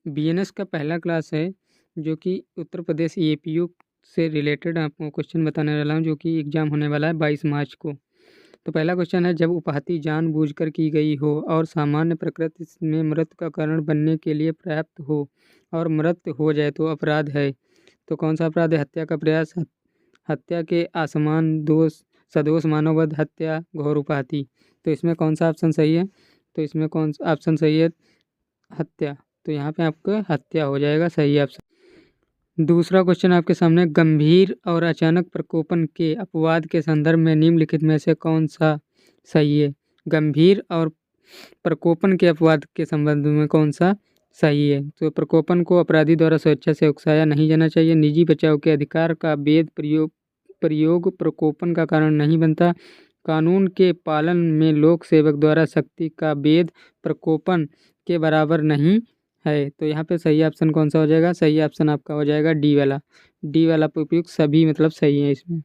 BNS का पहला class है जो कि उत्तर प्रदेश एपीयू से रिलेटेड आपको क्वेश्चन बताने वाला हूँ जो कि एग्ज़ाम होने वाला है 22 मार्च को। तो पहला क्वेश्चन है, जब उपाधि जानबूझकर की गई हो और सामान्य प्रकृति में मृत्यु का कारण बनने के लिए पर्याप्त हो और मृत्यु हो जाए तो अपराध है। तो कौन सा अपराध है? हत्या का प्रयास, हत्या के असमान दोष, सदोष मानववध, हत्या, घोर उपाधि। तो इसमें कौन सा ऑप्शन सही है? तो इसमें कौन सा ऑप्शन सही है? हत्या। तो यहाँ पे आपका हत्या हो जाएगा सही ऑप्शन। दूसरा क्वेश्चन आपके सामने, गंभीर और अचानक प्रकोपन के अपवाद के संदर्भ में निम्नलिखित में से कौन सा सही है? गंभीर और प्रकोपन के अपवाद के संबंध में कौन सा सही है? तो प्रकोपन को अपराधी द्वारा स्वेच्छा से उकसाया नहीं जाना चाहिए। निजी बचाव के अधिकार का वेद प्रयोग प्रकोपन का कारण नहीं बनता। कानून के पालन में लोक सेवक द्वारा शक्ति का वेद प्रकोपन के बराबर नहीं है। तो यहाँ पे सही ऑप्शन कौन सा हो जाएगा? सही ऑप्शन आपका हो जाएगा डी वाला। डी वाला उपयुक्त सभी मतलब सही है इसमें।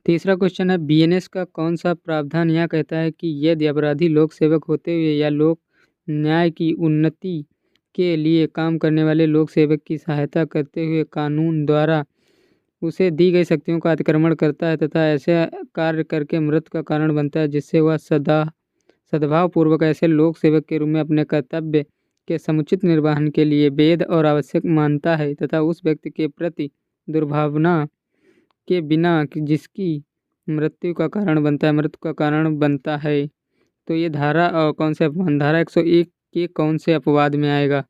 तीसरा क्वेश्चन है, बीएनएस का कौन सा प्रावधान यह कहता है कि यदि अपराधी लोक सेवक होते हुए या लोक न्याय की उन्नति के लिए काम करने वाले लोक सेवक की सहायता करते हुए कानून द्वारा उसे दी गई शक्तियों का अतिक्रमण करता है तथा ऐसे कार्य करके मृत्यु का कारण बनता है जिससे वह सद्भावपूर्वक ऐसे लोक सेवक के रूप में अपने कर्तव्य के समुचित निर्वहन के लिए वेद और आवश्यक मानता है तथा उस व्यक्ति के प्रति दुर्भावना के बिना जिसकी मृत्यु का कारण बनता है। तो ये धारा और कौन से अपवाद, धारा 101 के कौन से अपवाद में आएगा?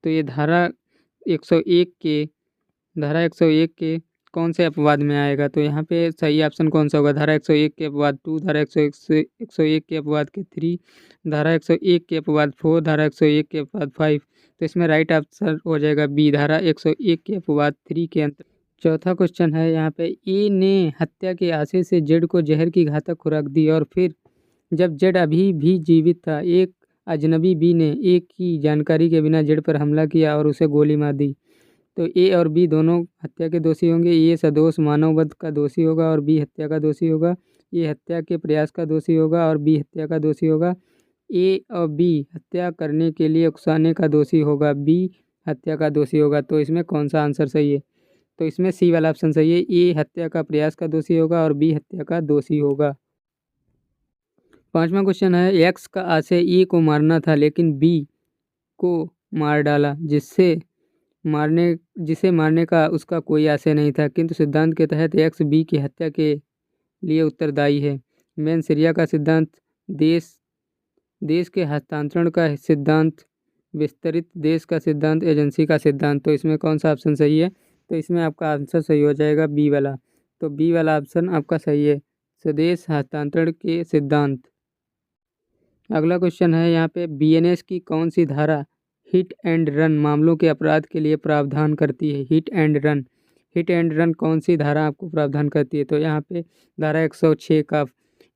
तो ये धारा 101 के कौन से अपवाद में आएगा? तो यहाँ पे सही ऑप्शन कौन सा होगा? धारा 101 के अपवाद 2, धारा 101 के अपवाद के 3, धारा 101 के अपवाद 4, धारा 101 के अपवाद 5। तो इसमें राइट आंसर हो जाएगा बी, धारा 101 के अपवाद 3 के अंतर्गत। चौथा क्वेश्चन है यहाँ पे, ए ने हत्या के आशय से जेड को जहर की घातक खुराक दी और फिर जब जेड अभी भी जीवित था एक अजनबी बी ने ए की जानकारी के बिना जेड पर हमला किया और उसे गोली मार दी। तो ए और बी दोनों हत्या के दोषी होंगे। ए सदोष मानववध का दोषी होगा और बी हत्या का दोषी होगा। ए हत्या के प्रयास का दोषी होगा और बी हत्या का दोषी होगा। ए और बी हत्या करने के लिए उकसाने का दोषी होगा, बी हत्या का दोषी होगा। तो इसमें कौन सा आंसर सही है? तो इसमें सी वाला ऑप्शन सही है। ए हत्या का प्रयास का दोषी होगा और बी हत्या का दोषी होगा। पांचवा क्वेश्चन है, एक्स का आशय ए को मारना था लेकिन बी को मार डाला जिसे मारने का उसका कोई आशय नहीं था, किंतु सिद्धांत के तहत एक्स बी की हत्या के लिए उत्तरदायी है। मेन सीरिया का सिद्धांत, देश के हस्तांतरण का सिद्धांत, विस्तरित देश का सिद्धांत, एजेंसी का सिद्धांत। तो इसमें कौन सा ऑप्शन सही है? तो इसमें आपका आंसर सही हो जाएगा बी वाला। तो बी वाला ऑप्शन आपका सही है, स्वदेश हस्तांतरण के सिद्धांत। अगला क्वेश्चन है यहाँ पे, बीएनएस की कौन सी धारा हिट एंड रन मामलों के अपराध के लिए प्रावधान करती है? हिट एंड रन कौन सी धारा आपको प्रावधान करती है? तो यहाँ पे धारा 106 का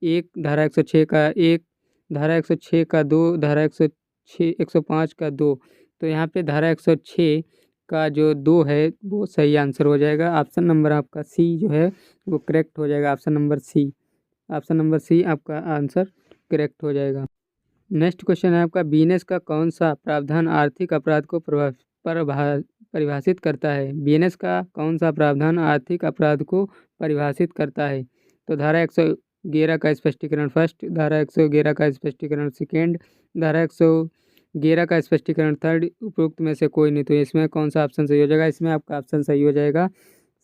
1, धारा 106 का 1, धारा 106 का 2, धारा 105 का 2। तो यहाँ पे धारा 106 का जो 2 है वो सही आंसर हो जाएगा। ऑप्शन नंबर आपका सी जो है वो करेक्ट हो जाएगा। ऑप्शन नंबर सी आपका आंसर करेक्ट हो जाएगा। नेक्स्ट क्वेश्चन है आपका, बीएनएस का कौन सा प्रावधान आर्थिक अपराध को परिभाषित करता है? बीएनएस का कौन सा प्रावधान आर्थिक अपराध को परिभाषित करता है? तो धारा 111 का स्पष्टीकरण फर्स्ट, धारा 111 का स्पष्टीकरण सेकेंड, धारा 111 का स्पष्टीकरण थर्ड, उपरोक्त में से कोई नहीं। तो इसमें कौन सा ऑप्शन सही हो जाएगा? इसमें आपका ऑप्शन सही हो जाएगा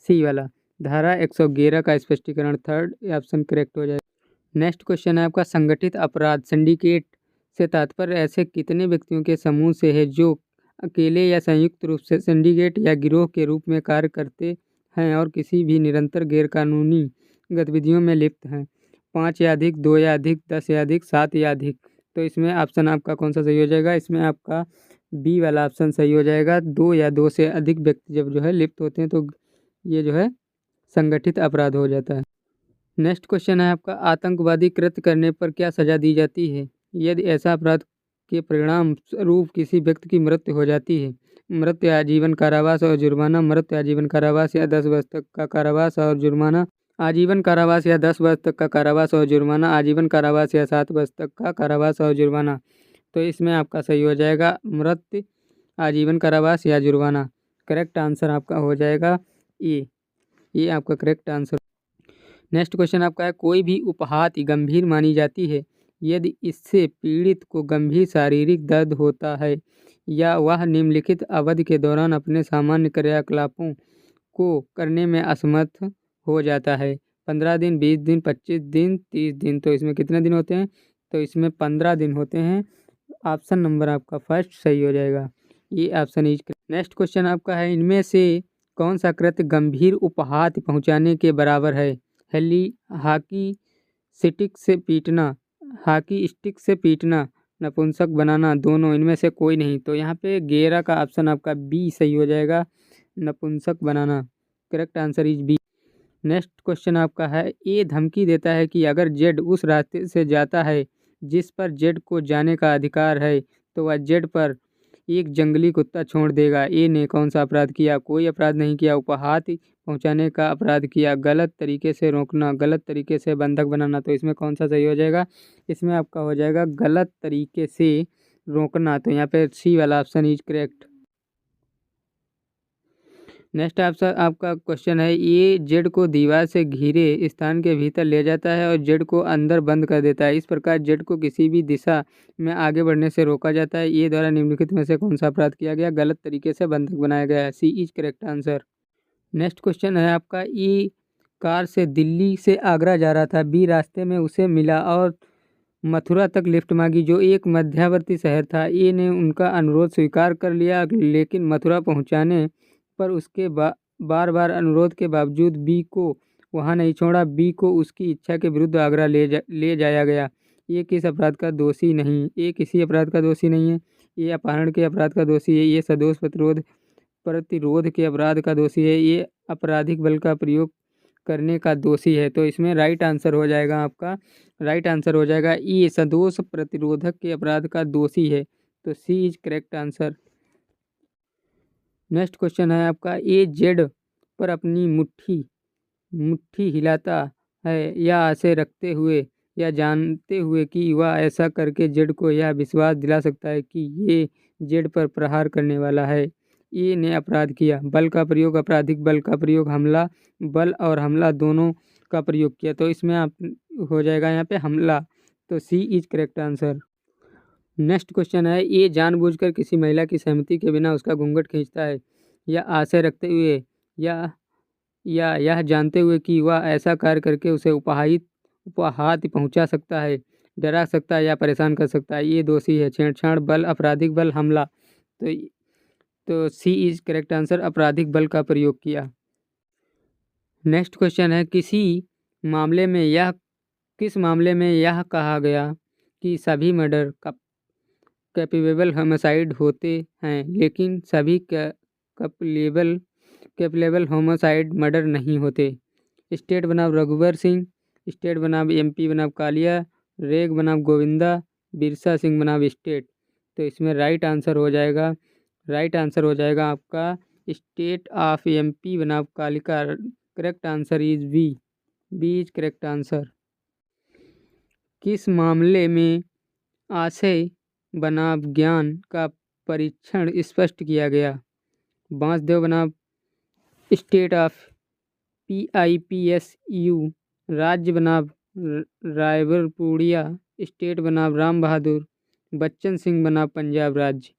सी वाला, धारा 111 का स्पष्टीकरण थर्ड, ऑप्शन करेक्ट हो जाएगा। नेक्स्ट क्वेश्चन है आपका, संगठित अपराध सिंडिकेट से तात्पर्य ऐसे कितने व्यक्तियों के समूह से है जो अकेले या संयुक्त रूप से सिंडिकेट या गिरोह के रूप में कार्य करते हैं और किसी भी निरंतर गैरकानूनी गतिविधियों में लिप्त हैं? 5 या अधिक, 2 या अधिक, 10 या अधिक, 7 या अधिक। तो इसमें ऑप्शन आपका कौन सा सही हो जाएगा? इसमें आपका बी वाला ऑप्शन सही हो जाएगा। 2 या 2 से अधिक व्यक्ति जब जो है लिप्त होते हैं तो ये जो है संगठित अपराध हो जाता है। नेक्स्ट क्वेश्चन है आपका, आतंकवादी कृत्य करने पर क्या सजा दी जाती है यदि ऐसा अपराध के परिणाम स्वरूप किसी व्यक्ति की मृत्यु हो जाती है? मृत्यु, आजीवन कारावास और जुर्माना, मृत्यु, आजीवन कारावास या 10 वर्ष तक का कारावास और जुर्माना, आजीवन कारावास या 10 वर्ष तक का कारावास और जुर्माना, आजीवन कारावास या 7 वर्ष तक का कारावास और जुर्माना। तो इसमें आपका सही हो जाएगा मृत्यु, आजीवन कारावास या जुर्माना। करेक्ट आंसर आपका हो जाएगा ये आपका करेक्ट आंसर। नेक्स्ट क्वेश्चन आपका है, कोई भी उपहाति गंभीर मानी जाती है यदि इससे पीड़ित को गंभीर शारीरिक दर्द होता है या वह निम्नलिखित अवधि के दौरान अपने सामान्य क्रियाकलापों को करने में असमर्थ हो जाता है। 15 दिन, 20 दिन, 25 दिन, 30 दिन। तो इसमें कितने दिन होते हैं? तो इसमें 15 दिन होते हैं। ऑप्शन नंबर आपका फर्स्ट सही हो जाएगा। ये ऑप्शन इज। नेक्स्ट क्वेश्चन आपका है, इनमें से कौन सा कृत्य गंभीर उपहाति पहुंचाने के बराबर है? हॉकी स्टिक से पीटना, हॉकी स्टिक से पीटना, नपुंसक बनाना, दोनों, इनमें से कोई नहीं। तो यहाँ पे 11 का ऑप्शन आपका बी सही हो जाएगा, नपुंसक बनाना। Correct answer is B. Next question आपका है, ए धमकी देता है कि अगर जेड उस रास्ते से जाता है जिस पर जेड को जाने का अधिकार है तो वह जेड पर एक जंगली कुत्ता छोड़ देगा। ए ने कौन सा अपराध किया? कोई अपराध नहीं किया। उपहाति पहुंचाने का अपराध किया। गलत तरीके से रोकना, गलत तरीके से बंधक बनाना। तो इसमें कौन सा सही हो जाएगा? इसमें आपका हो जाएगा गलत तरीके से रोकना। तो यहाँ पे सी वाला ऑप्शन इज करेक्ट। नेक्स्ट आपका क्वेश्चन है, ये जेड को दीवार से घिरे स्थान के भीतर ले जाता है और जेड को अंदर बंद कर देता है। इस प्रकार जेड को किसी भी दिशा में आगे बढ़ने से रोका जाता है। ये द्वारा निम्नलिखित में से कौन सा अपराध किया गया? गलत तरीके से बंधक बनाया गया है। C is correct answer. Next question है आपका, ई कार से दिल्ली से आगरा जा रहा था। बी रास्ते में उसे मिला और मथुरा तक लिफ्ट मांगी जो एक मध्यवर्ती शहर था। ए ने उनका अनुरोध स्वीकार कर लिया लेकिन मथुरा पहुंचाने पर उसके बार बार अनुरोध के बावजूद बी को वहां नहीं छोड़ा। बी को उसकी इच्छा के विरुद्ध आगरा ले जाया गया। ये किस अपराध का दोषी नहीं? ये किसी अपराध का दोषी नहीं है। ये अपहरण के अपराध का दोषी है। ये सदोष प्रतिरोध के अपराध का दोषी है। ये आपराधिक बल का प्रयोग करने का दोषी है। तो इसमें राइट आंसर हो जाएगा आपका, राइट आंसर हो जाएगा ये सदोष प्रतिरोधक के अपराध का दोषी है। तो C is correct answer. Next question है आपका, ए जेड पर अपनी मुट्ठी हिलाता है या आशय रखते हुए या जानते हुए कि वह ऐसा करके जेड को यह विश्वास दिला सकता है कि ये जेड पर प्रहार करने वाला है। ए ने अपराध किया। बल का प्रयोग, आपराधिक बल का प्रयोग, हमला, बल और हमला दोनों का प्रयोग किया। तो इसमें आप हो जाएगा यहाँ पे हमला। तो C is correct answer. Next question है, ये जानबूझकर किसी महिला की सहमति के बिना उसका घूंघट खींचता है या आशय रखते हुए या यह जानते हुए कि वह ऐसा कार्य करके उसे उपहाति पहुंचा सकता है, डरा सकता है या परेशान कर सकता है। ये दोषी है। छेड़छाड़, बल, आपराधिक बल, हमला। तो सी इज करेक्ट आंसर, आपराधिक बल का प्रयोग किया। नेक्स्ट क्वेश्चन है, किस मामले में यह कहा गया कि सभी मर्डर कैपेबल होमिसाइड होते हैं लेकिन सभी कैपेबल होमिसाइड मर्डर नहीं होते? स्टेट बनाम रघुवर सिंह, स्टेट बनाम एमपी बनाम कालिया, रेग बनाम गोविंदा, बिरसा सिंह बनाम स्टेट। तो इसमें राइट आंसर हो जाएगा, राइट आंसर हो जाएगा आपका स्टेट ऑफ एमपी बनाम Kalika. Correct answer is B, B is correct answer. किस मामले में आशय बनाम ज्ञान का परीक्षण स्पष्ट किया गया? बांसदेव बनाम स्टेट ऑफ PIPSU, राज्य बनाम रायबरपुड़िया, स्टेट बनाम राम बहादुर, बच्चन सिंह बनाम पंजाब राज्य।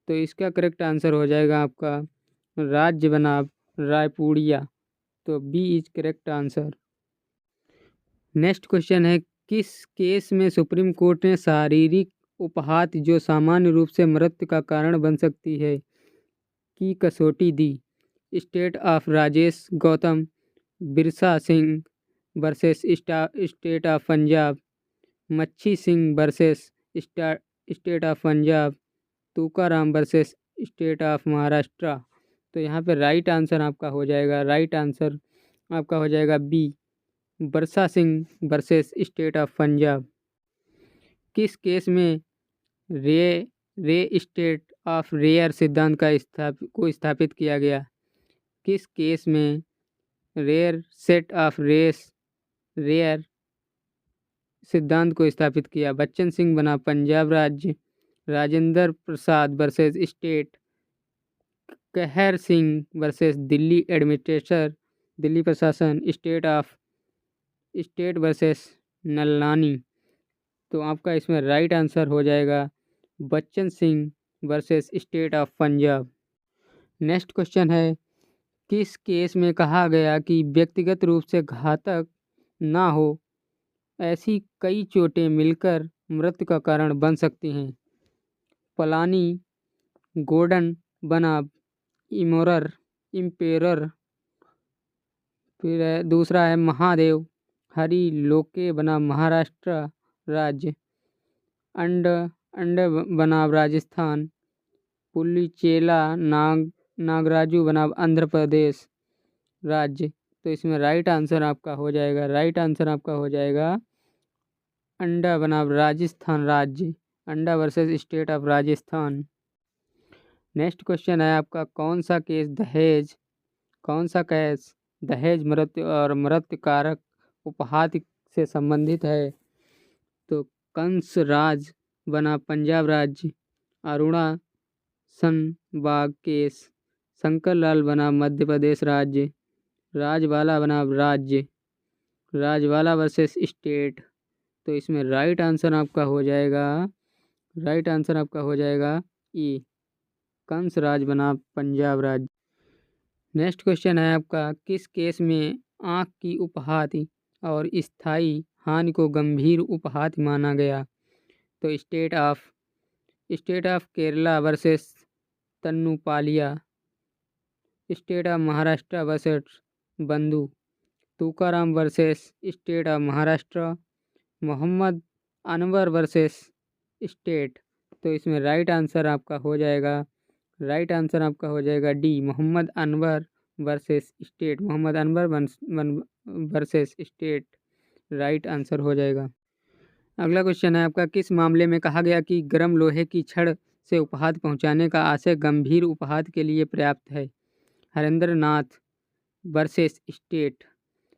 तो इसका करेक्ट आंसर हो जाएगा आपका राज्य बनाम रायपुड़िया। तो B is correct answer. Next question है, किस केस में सुप्रीम कोर्ट ने शारीरिक उपहाति जो सामान्य रूप से मृत्यु का कारण बन सकती है की कसौटी दी? State of Rajesh Gautam, Birsa Singh versus state of Punjab, Machhi Singh versus state of Punjab, Tukaram versus state of Maharashtra. तो यहाँ पे राइट आंसर आपका हो जाएगा, राइट आंसर आपका हो जाएगा बी, बरसा Singh versus state of Punjab. किस केस में रे स्टेट ऑफ रेयर सिद्धांत को स्थापित किया गया? किस केस में रेयर सेट ऑफ रेयर सिद्धांत को स्थापित किया? बच्चन सिंह बना पंजाब राज्य, राजेंद्र प्रसाद वर्सेस स्टेट, कहर सिंह वर्सेस दिल्ली एडमिनिस्ट्रेटर, दिल्ली प्रशासन, स्टेट वर्सेस नल्लानी। तो आपका इसमें राइट आंसर हो जाएगा Bachchan Singh versus state of Punjab. Next question है, किस केस में कहा गया कि व्यक्तिगत रूप से घातक ना हो ऐसी कई चोटें मिलकर मृत्यु का कारण बन सकती हैं? पलानी, गोर्डन बनाम इम्पेरर, फिर दूसरा है महादेव, हरी लोके बनाम महाराष्ट्र राज्य, अंड अंड बनाम राजस्थान, पुलिचेला नागराजू बनाम आंध्र प्रदेश राज्य। तो इसमें राइट आंसर आपका हो जाएगा अंडा बनाम राजस्थान राज्य, अंडा versus state of Rajasthan. Next question है आपका, कौन सा केस दहेज मृत्यु और मृत्यु कारक उपहाति से संबंधित है? तो कंस राज बना पंजाब राज्य, अरुणा सनबाग केस, शंकर लाल बना मध्य प्रदेश राज्य, राजवाला बना राज्य, राजवाला वर्सेस स्टेट। तो इसमें राइट आंसर आपका हो जाएगा ई, कंस राज बना पंजाब राज्य। नेक्स्ट क्वेश्चन है आपका, किस केस में आँख की उपहाति और स्थायी हानि को गंभीर उपहाति माना गया? तो state of Kerala versus Tannupalia, state of Maharashtra versus Bandhu, Tukaram versus state of Maharashtra, Mohammad Anwar versus state. तो इसमें राइट आंसर आपका हो जाएगा D, Mohammad Anwar versus state, Mohammad Anwar versus state right answer हो जाएगा। अगला क्वेश्चन है आपका, किस मामले में कहा गया कि गर्म लोहे की छड़ से उपहात पहुंचाने का आशय गंभीर उपहात के लिए पर्याप्त है? Harendra Nath versus state,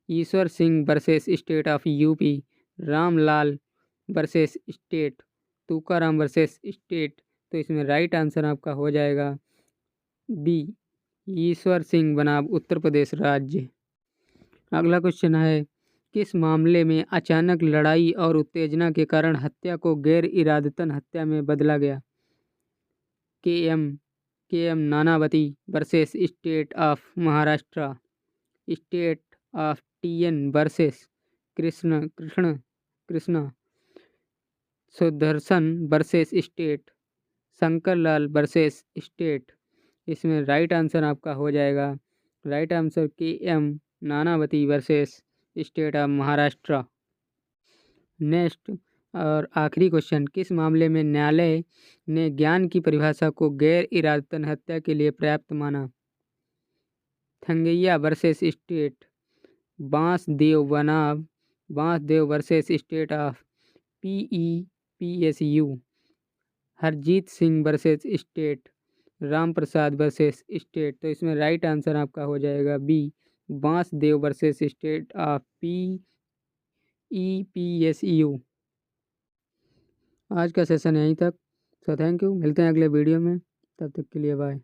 Ishwar Singh versus state of UP, Ramlal versus state, Tukaram versus state. तो इसमें राइट आंसर आपका हो जाएगा बी, ईश्वर सिंह बनाम उत्तर प्रदेश राज्य। अगला क्वेश्चन है, किस मामले में अचानक लड़ाई और उत्तेजना के कारण हत्या को गैर इरादतन हत्या में बदला गया? K M Nanavati versus state of Maharashtra, state of TN versus Krishna, Sudarshan versus state, Shankar Lal versus state. इसमें राइट आंसर आपका हो जाएगा K M Nanavati versus state of Maharashtra. Next और आखिरी क्वेश्चन, किस मामले में न्यायालय ने ज्ञान की परिभाषा को गैर इरादतन हत्या के लिए पर्याप्त माना? Thangaiya versus state, Bansdev versus state of PEPSU, Harjeet Singh versus state, Ram Prasad versus state. तो इसमें राइट आंसर आपका हो जाएगा B, Bansdev versus state of PEPSU। आज का सेशन यहीं तक। सो थैंक यू, मिलते हैं अगले वीडियो में, तब तक के लिए बाय।